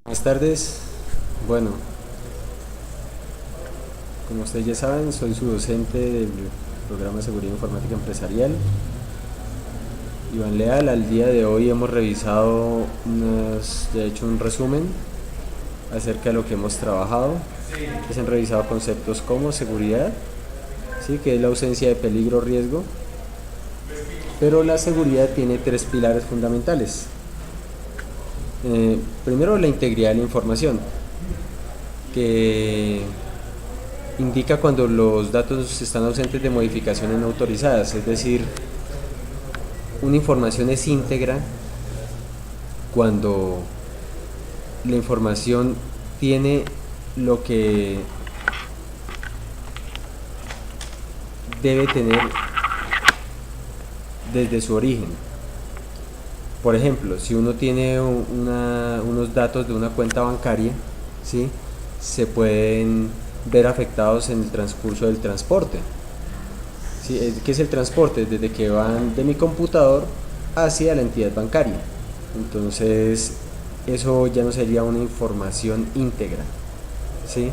Buenas tardes. Bueno, como ustedes ya saben, soy su docente del programa de Seguridad Informática Empresarial, Iván Leal. Al día de hoy hemos revisado de hecho un resumen acerca de lo que hemos trabajado. Se han revisado conceptos como seguridad, ¿sí? Que es la ausencia de peligro o riesgo, pero la seguridad tiene tres pilares fundamentales. Primero, la integridad de la información, que indica cuando los datos están ausentes de modificaciones no autorizadas, es decir, una información es íntegra cuando la información tiene lo que debe tener desde su origen. Por ejemplo, si uno tiene unos datos de una cuenta bancaria, ¿sí?, se pueden ver afectados en el transcurso del transporte. ¿Sí? ¿Qué es el transporte? Desde que van de mi computador hacia la entidad bancaria. Entonces, eso ya no sería una información íntegra, ¿sí?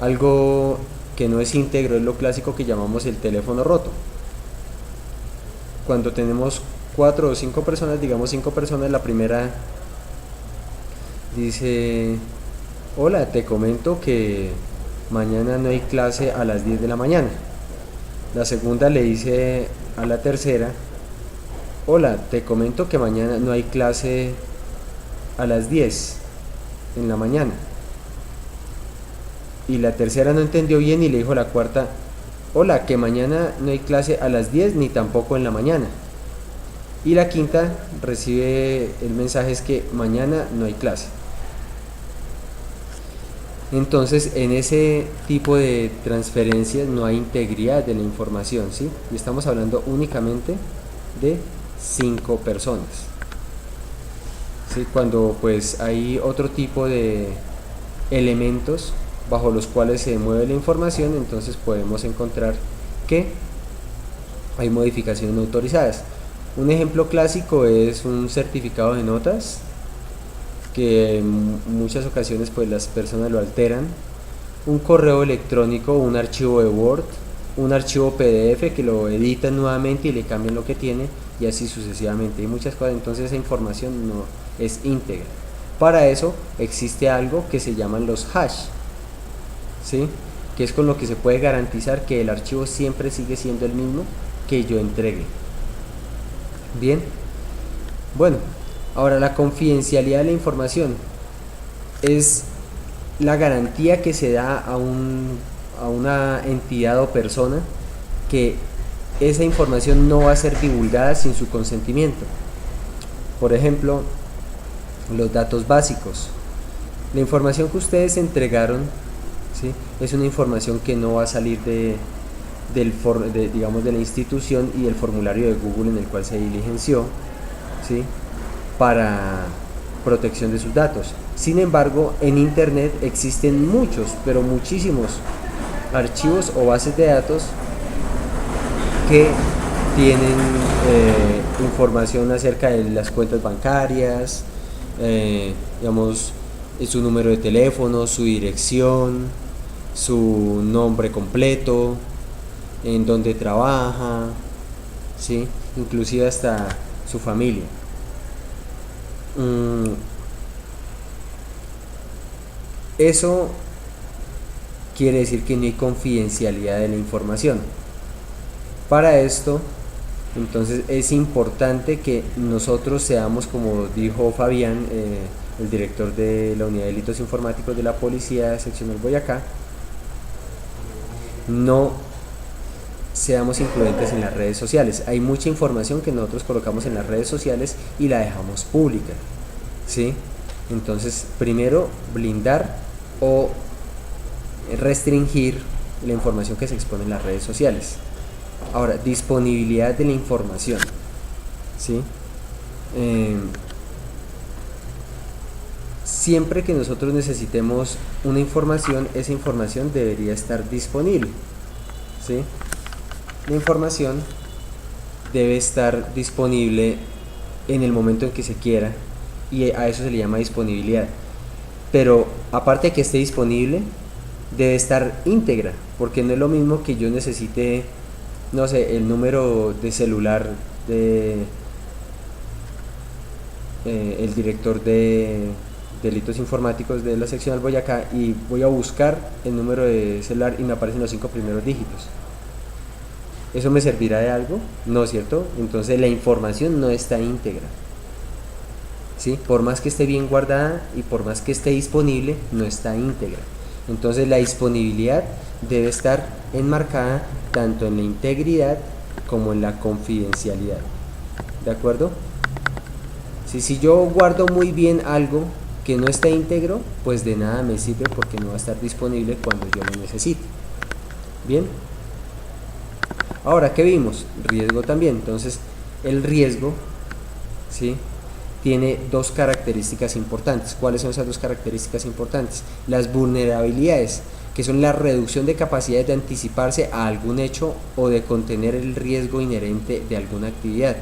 Algo que no es íntegro es lo clásico que llamamos el teléfono roto. Cuando tenemos 4 o 5 personas, digamos 5 personas, la primera dice: hola, te comento que mañana no hay clase a las 10 de la mañana. La segunda le dice a la tercera: hola, te comento que mañana no hay clase a las 10 en la mañana. Y la tercera no entendió bien y le dijo a la cuarta: hola, que mañana no hay clase a las 10 ni tampoco en la mañana. Y la quinta recibe el mensaje es que mañana no hay clase. Entonces, en ese tipo de transferencias no hay integridad de la información, ¿sí? Y estamos hablando únicamente de 5 personas, ¿sí? Cuando pues hay otro tipo de elementos bajo los cuales se mueve la información, entonces podemos encontrar que hay modificaciones no autorizadas. Un ejemplo clásico es un certificado de notas, que en muchas ocasiones pues las personas lo alteran, un correo electrónico, un archivo de Word, un archivo PDF que lo editan nuevamente y le cambian lo que tiene, y así sucesivamente. Hay muchas cosas, entonces esa información no es íntegra. Para eso existe algo que se llaman los hash, ¿sí?, que es con lo que se puede garantizar que el archivo siempre sigue siendo el mismo que yo entregue. Bien, bueno, ahora la confidencialidad de la información es la garantía que se da a una entidad o persona que esa información no va a ser divulgada sin su consentimiento. Por ejemplo, los datos básicos. La información que ustedes entregaron, ¿sí?, es una información que no va a salir digamos, de la institución y del formulario de Google en el cual se diligenció, ¿sí?, para protección de sus datos. Sin embargo, en Internet existen muchos, pero muchísimos archivos o bases de datos que tienen información acerca de las cuentas bancarias, digamos, su número de teléfono, su dirección, su nombre completo, en dónde trabaja, ¿sí?, inclusive hasta su familia. Eso quiere decir que no hay confidencialidad de la información. Para esto, entonces, es importante que nosotros seamos, como dijo Fabián, el director de la Unidad de Delitos Informáticos de la Policía Seccional Boyacá, no seamos imprudentes en las redes sociales. Hay mucha información que nosotros colocamos en las redes sociales y la dejamos pública, ¿sí? Entonces, primero, blindar o restringir la información que se expone en las redes sociales. Ahora, disponibilidad de la información, ¿sí? Siempre que nosotros necesitemos una información, esa información debería estar disponible, ¿sí? La información debe estar disponible en el momento en que se quiera, y a eso se le llama disponibilidad. pero aparte de que esté disponible, debe estar íntegra, porque no es lo mismo que yo necesite, no sé, el número de celular de el director de delitos informáticos de la seccional Boyacá y voy a buscar el número de celular y me aparecen los 5 primeros dígitos. ¿Eso me servirá de algo? No, ¿cierto? Entonces la información no está íntegra. ¿Sí? Por más que esté bien guardada y por más que esté disponible, no está íntegra. Entonces la disponibilidad debe estar enmarcada tanto en la integridad como en la confidencialidad. ¿De acuerdo? Si yo guardo muy bien algo que no está íntegro, pues de nada me sirve porque no va a estar disponible cuando yo lo necesite. Bien. Ahora, ¿qué vimos? Riesgo también. Entonces, el riesgo, ¿sí?, tiene dos características importantes. ¿Cuáles son esas dos características importantes? Las vulnerabilidades, que son la reducción de capacidades de anticiparse a algún hecho o de contener el riesgo inherente de alguna actividad.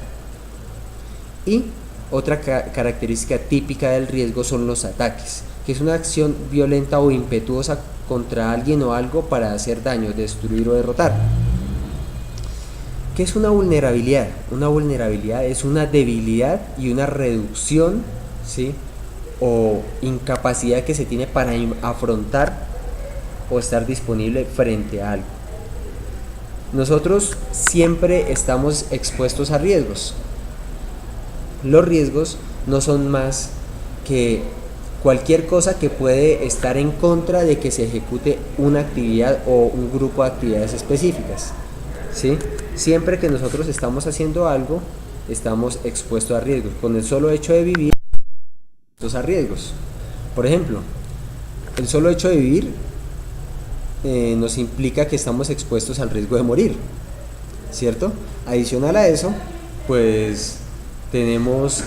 Y otra característica típica del riesgo son los ataques, que es una acción violenta o impetuosa contra alguien o algo para hacer daño, destruir o derrotar. ¿Qué es una vulnerabilidad? Una vulnerabilidad es una debilidad y una reducción, ¿sí?, o incapacidad que se tiene para afrontar o estar disponible frente a algo. Nosotros siempre estamos expuestos a riesgos. Los riesgos no son más que cualquier cosa que puede estar en contra de que se ejecute una actividad o un grupo de actividades específicas, ¿sí? Siempre que nosotros estamos haciendo algo, estamos expuestos a riesgos. Con el solo hecho de vivir, expuestos a riesgos. Por ejemplo, el solo hecho de vivir nos implica que estamos expuestos al riesgo de morir, ¿cierto? Adicional a eso, pues debemos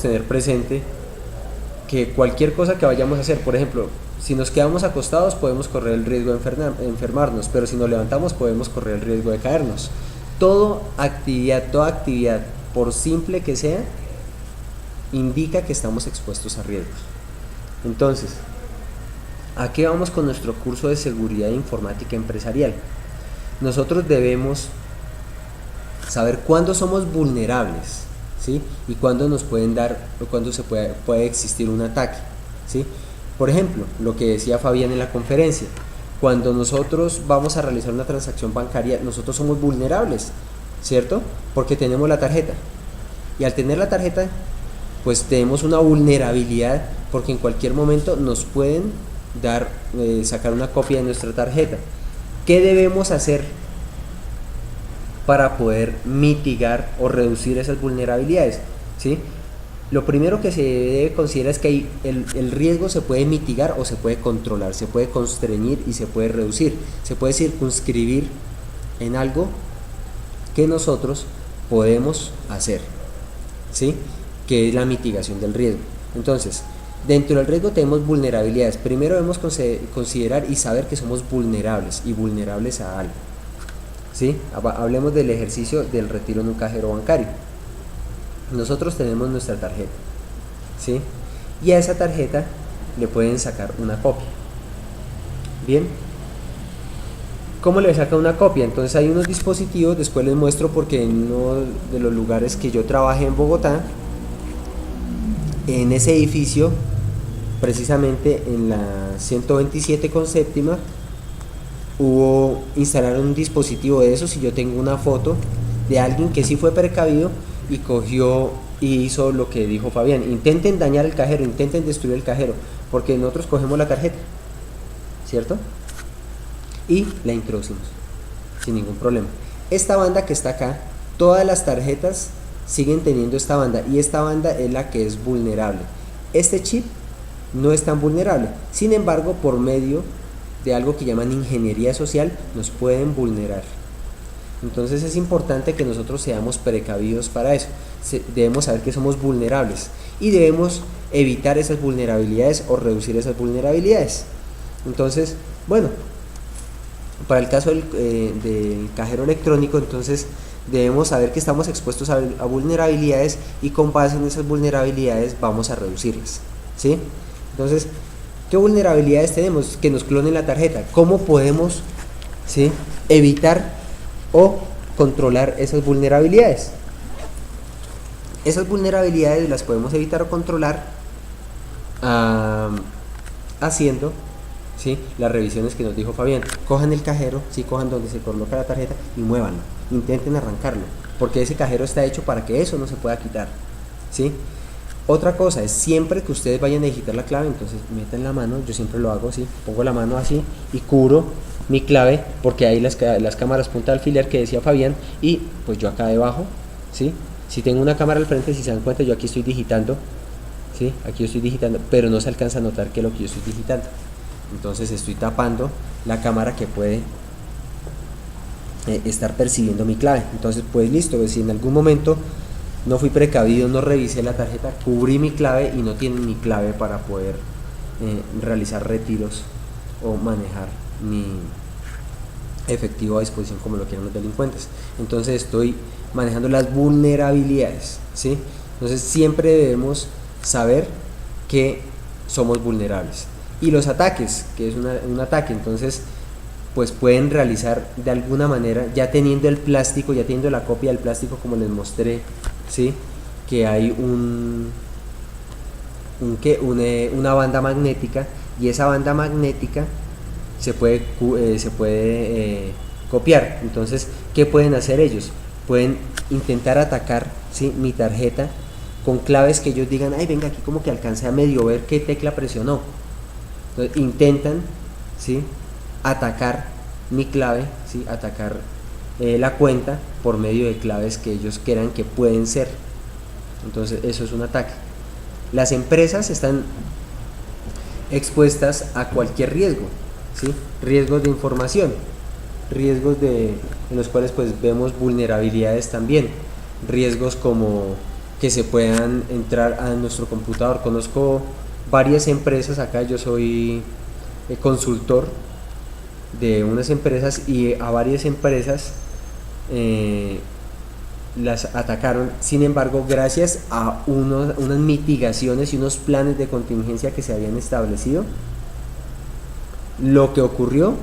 tener presente que cualquier cosa que vayamos a hacer, por ejemplo, si nos quedamos acostados podemos correr el riesgo de enfermarnos, pero si nos levantamos podemos correr el riesgo de caernos. Toda actividad, por simple que sea, indica que estamos expuestos a riesgos. Entonces, ¿a qué vamos con nuestro curso de seguridad informática empresarial? Nosotros debemos saber cuándo somos vulnerables, ¿sí?, y cuándo nos pueden dar o cuándo puede existir un ataque, ¿sí? Por ejemplo, lo que decía Fabián en la conferencia, cuando nosotros vamos a realizar una transacción bancaria, nosotros somos vulnerables, ¿cierto? Porque tenemos la tarjeta, y al tener la tarjeta, pues tenemos una vulnerabilidad porque en cualquier momento nos pueden sacar una copia de nuestra tarjeta. ¿Qué debemos hacer para poder mitigar o reducir esas vulnerabilidades? ¿Sí? Lo primero que se debe considerar es que el riesgo se puede mitigar o se puede controlar, se puede constreñir y se puede reducir, se puede circunscribir en algo que nosotros podemos hacer, ¿sí?, que es la mitigación del riesgo. Entonces, dentro del riesgo tenemos vulnerabilidades. Primero debemos considerar y saber que somos vulnerables y vulnerables a algo, ¿sí? Hablemos del ejercicio del retiro en un cajero bancario. Nosotros tenemos nuestra tarjeta, ¿sí?, y a esa tarjeta le pueden sacar una copia. Bien, ¿cómo le saca una copia? Entonces hay unos dispositivos, después les muestro, porque en uno de los lugares que yo trabajé en Bogotá, en ese edificio, precisamente en la 127 con séptima, instalaron un dispositivo de esos, y yo tengo una foto de alguien que sí fue precavido y cogió y hizo lo que dijo Fabián: intenten dañar el cajero, intenten destruir el cajero, porque nosotros cogemos la tarjeta, ¿cierto?, y la introducimos sin ningún problema. Esta banda que está acá, todas las tarjetas siguen teniendo esta banda, y esta banda es la que es vulnerable. Este chip no es tan vulnerable, sin embargo, por medio de algo que llaman ingeniería social, nos pueden vulnerar. Entonces es importante que nosotros seamos precavidos para eso. Debemos saber que somos vulnerables y debemos evitar esas vulnerabilidades o reducir esas vulnerabilidades. Entonces, bueno, para el caso del cajero electrónico, entonces debemos saber que estamos expuestos a vulnerabilidades, y con base en esas vulnerabilidades vamos a reducirlas, ¿sí? Entonces, ¿qué vulnerabilidades tenemos? Que nos clonen la tarjeta. ¿Cómo podemos, ¿sí?, evitar o controlar esas vulnerabilidades? Esas vulnerabilidades las podemos evitar o controlar haciendo, ¿sí?, las revisiones que nos dijo Fabián. Cojan el cajero, ¿sí?, cojan donde se coloca la tarjeta y muévanlo, intenten arrancarlo, porque ese cajero está hecho para que eso no se pueda quitar, ¿sí? Otra cosa es, siempre que ustedes vayan a digitar la clave, entonces metan la mano, yo siempre lo hago así, pongo la mano así y cubro mi clave, porque hay las cámaras punta de alfiler que decía Fabián, y pues yo acá debajo, ¿sí? Si tengo una cámara al frente, si se dan cuenta, yo aquí estoy digitando, ¿sí? Aquí yo estoy digitando, pero no se alcanza a notar que es lo que yo estoy digitando. Entonces estoy tapando la cámara que puede estar percibiendo mi clave. Entonces, pues listo, pues si en algún momento no fui precavido, no revisé la tarjeta, cubrí mi clave y no tiene mi clave para poder realizar retiros o manejar mi efectivo a disposición, como lo quieran los delincuentes. Entonces estoy manejando las vulnerabilidades, ¿sí? Entonces siempre debemos saber que somos vulnerables. Y los ataques, que es un ataque, entonces pues pueden realizar de alguna manera, ya teniendo el plástico, ya teniendo la copia del plástico, como les mostré, ¿sí?, que hay una banda magnética, y esa banda magnética se puede copiar. Entonces, ¿qué pueden hacer ellos? Pueden intentar atacar, ¿sí?, mi tarjeta con claves que ellos digan, ay, venga, aquí como que alcancé a medio ver qué tecla presionó. Entonces intentan, ¿sí?, atacar mi clave, ¿sí?, atacar la cuenta por medio de claves que ellos crean que pueden ser. Entonces eso es un ataque. Las empresas están expuestas a cualquier riesgo, ¿sí?, riesgos de información, riesgos en los cuales pues vemos vulnerabilidades también, riesgos como que se puedan entrar a nuestro computador. Conozco varias empresas acá, yo soy consultor de unas empresas, y a varias empresas las atacaron. Sin embargo, gracias a unas mitigaciones y unos planes de contingencia que se habían establecido, lo que ocurrió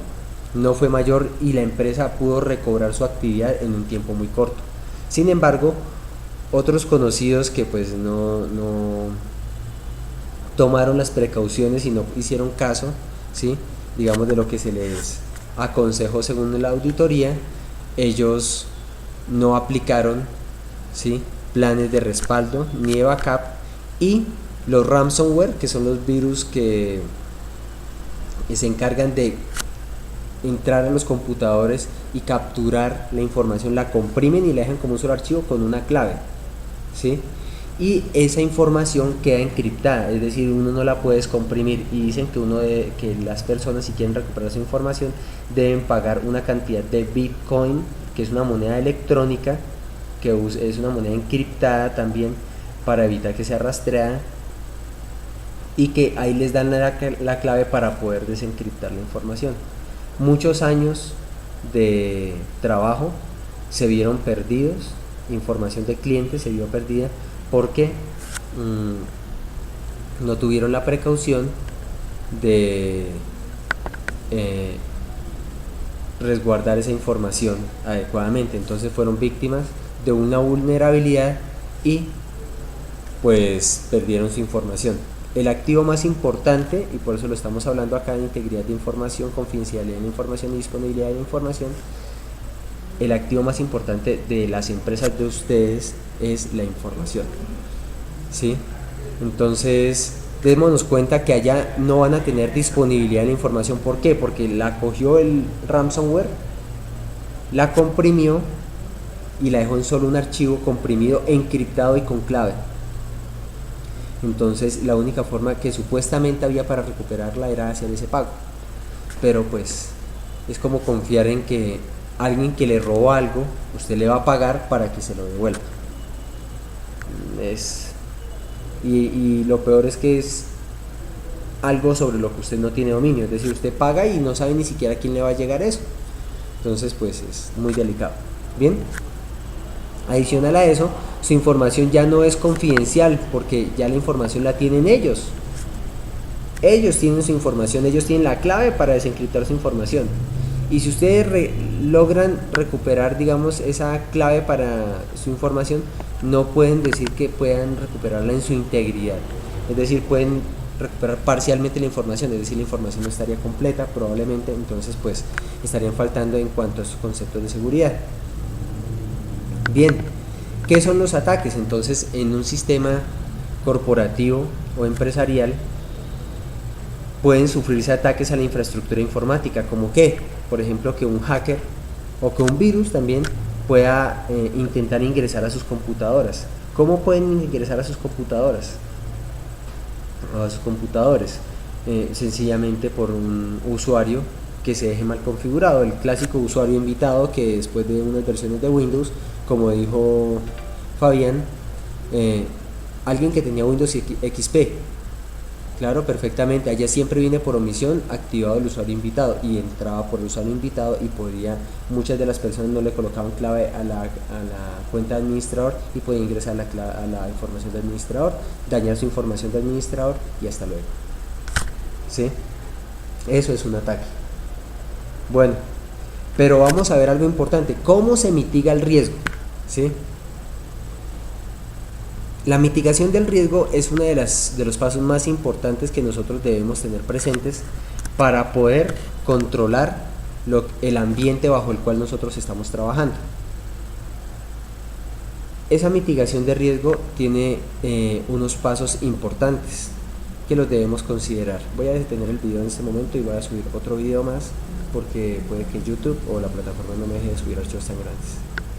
no fue mayor y la empresa pudo recobrar su actividad en un tiempo muy corto. Sin embargo, otros conocidos que pues no tomaron las precauciones y no hicieron caso, ¿sí?, digamos, de lo que se les aconsejó según la auditoría, ellos no aplicaron, ¿sí?, planes de respaldo ni de backup, y los ransomware, que son los virus que se encargan de entrar a los computadores y capturar la información, la comprimen y la dejan como un solo archivo con una clave, ¿sí?, y esa información queda encriptada, es decir, uno no la puede descomprimir, y dicen que las personas, si quieren recuperar esa información, deben pagar una cantidad de Bitcoin, que es una moneda electrónica, que es una moneda encriptada también, para evitar que sea rastreada, y que ahí les dan la clave para poder desencriptar la información. Muchos años de trabajo se vieron perdidos, información de clientes se vio perdida porque no tuvieron la precaución de resguardar esa información adecuadamente. Entonces fueron víctimas de una vulnerabilidad y pues perdieron su información. El activo más importante, y por eso lo estamos hablando acá, de integridad de información, confidencialidad de la información y disponibilidad de la información, el activo más importante de las empresas de ustedes es la información, ¿sí? Entonces démonos cuenta que allá no van a tener disponibilidad de la información. ¿Por qué? Porque la cogió el ransomware, la comprimió y la dejó en solo un archivo comprimido, encriptado y con clave. Entonces la única forma que supuestamente había para recuperarla era hacer ese pago, pero pues es como confiar en que alguien que le robó algo, usted le va a pagar para que se lo devuelva. Y lo peor es que es algo sobre lo que usted no tiene dominio, es decir, usted paga y no sabe ni siquiera a quién le va a llegar eso. Entonces pues es muy delicado. Bien, adicional a eso, su información ya no es confidencial, porque ya la información la tienen ellos, Ellos tienen su información, ellos tienen la clave para desencriptar su información. Y si ustedes logran recuperar, digamos, esa clave para su información, no pueden decir que puedan recuperarla en su integridad. Es decir, pueden recuperar parcialmente la información, es decir, la información no estaría completa probablemente, entonces pues estarían faltando en cuanto a sus conceptos de seguridad. Bien, ¿qué son los ataques? Entonces, en un sistema corporativo o empresarial pueden sufrirse ataques a la infraestructura informática, como que, por ejemplo, que un hacker o que un virus también pueda intentar ingresar a sus computadoras. ¿Cómo pueden ingresar a sus computadoras? A sus computadores, sencillamente por un usuario que se deje mal configurado, el clásico usuario invitado que después de unas versiones de Windows, como dijo Fabián, alguien que tenía Windows XP, claro, perfectamente, allá siempre viene por omisión activado el usuario invitado y entraba por el usuario invitado y podría, muchas de las personas no le colocaban clave a la cuenta de administrador y podía ingresar a la información de administrador, dañar su información de administrador y hasta luego. ¿Sí? Eso es un ataque. Bueno, pero vamos a ver algo importante, ¿cómo se mitiga el riesgo? ¿Sí? La mitigación del riesgo es uno de los pasos más importantes que nosotros debemos tener presentes para poder controlar el ambiente bajo el cual nosotros estamos trabajando. Esa mitigación de riesgo tiene unos pasos importantes que los debemos considerar. Voy a detener el video en este momento y voy a subir otro video más porque puede que YouTube o la plataforma no me deje de subir archivos tan grandes.